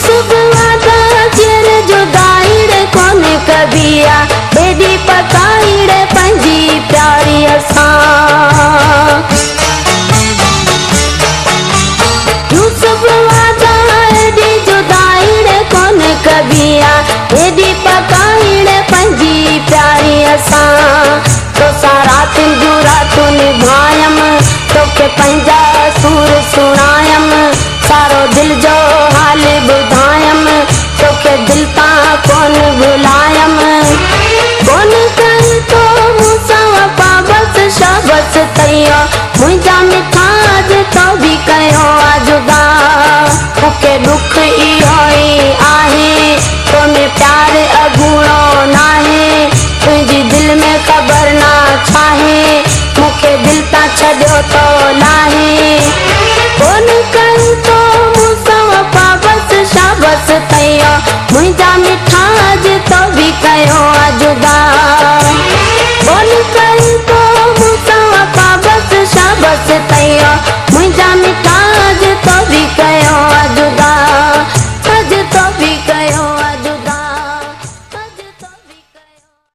यूसुफ वादा केर जुदाईड़ कोने कबिया एडी पकाईड़ पंजी प्यारी असां यूसुफ वादा एडी जुदाईड़ कोने कबिया एडी पकाईड़ पंजी प्यारी असां तो सारा तुंजू रातूं निभायम तोखे पंजा सूर सुणायम सारो दिल जो हाल बुधायम तोखे दिल